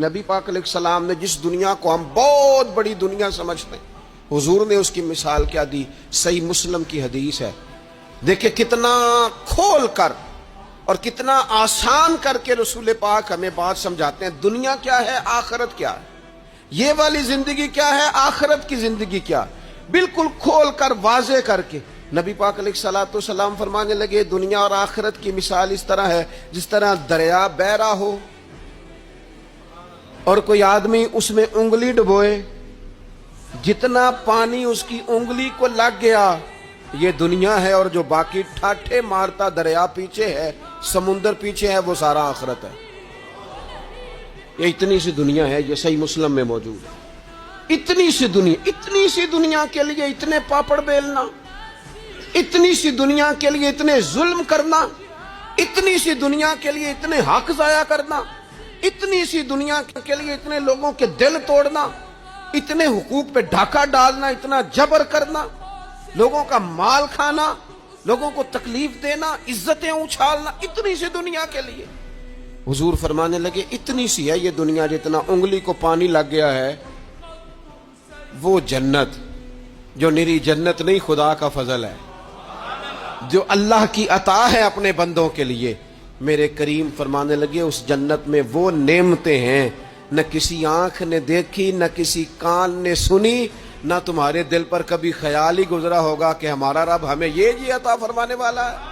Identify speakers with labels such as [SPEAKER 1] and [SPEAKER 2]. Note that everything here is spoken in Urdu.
[SPEAKER 1] نبی پاک علیہ السلام نے جس دنیا کو ہم بہت بڑی دنیا سمجھتے ہیں، حضور نے اس کی مثال کیا دی؟ صحیح مسلم کی حدیث ہے، دیکھیں کتنا کھول کر اور کتنا آسان کر کے رسول پاک ہمیں بات سمجھاتے ہیں۔ دنیا کیا ہے، آخرت کیا ہے، یہ والی زندگی کیا ہے، آخرت کی زندگی کیا ہے، بالکل کھول کر واضح کر کے نبی پاک علیہ الصلوۃ والسلام فرمانے لگے دنیا اور آخرت کی مثال اس طرح ہے جس طرح دریا بہ رہا ہو اور کوئی آدمی اس میں انگلی ڈبوئے، جتنا پانی اس کی انگلی کو لگ گیا یہ دنیا ہے، اور جو باقی ٹھاٹھے مارتا دریا پیچھے ہے، سمندر پیچھے ہے، وہ سارا آخرت ہے۔ یہ اتنی سی دنیا ہے، یہ صحیح مسلم میں موجود ہے۔ اتنی سی دنیا کے لیے اتنے پاپڑ بیلنا، اتنی سی دنیا کے لیے اتنے ظلم کرنا، اتنی سی دنیا کے لیے اتنے حق ضائع کرنا، اتنی سی دنیا کے لیے اتنے لوگوں کے دل توڑنا، اتنے حقوق پہ ڈھاکہ ڈالنا، اتنا جبر کرنا، لوگوں کا مال کھانا، لوگوں کو تکلیف دینا، عزتیں اچھالنا، اتنی سی دنیا کے لیے حضور فرمانے لگے اتنی سی ہے یہ دنیا، جتنا انگلی کو پانی لگ گیا ہے وہ جنت، جو نری جنت نہیں، خدا کا فضل ہے، جو اللہ کی عطا ہے اپنے بندوں کے لیے۔ میرے کریم فرمانے لگے اس جنت میں وہ نعمتیں ہیں نہ کسی آنکھ نے دیکھی، نہ کسی کان نے سنی، نہ تمہارے دل پر کبھی خیال ہی گزرا ہوگا کہ ہمارا رب ہمیں یہ عطا فرمانے والا ہے۔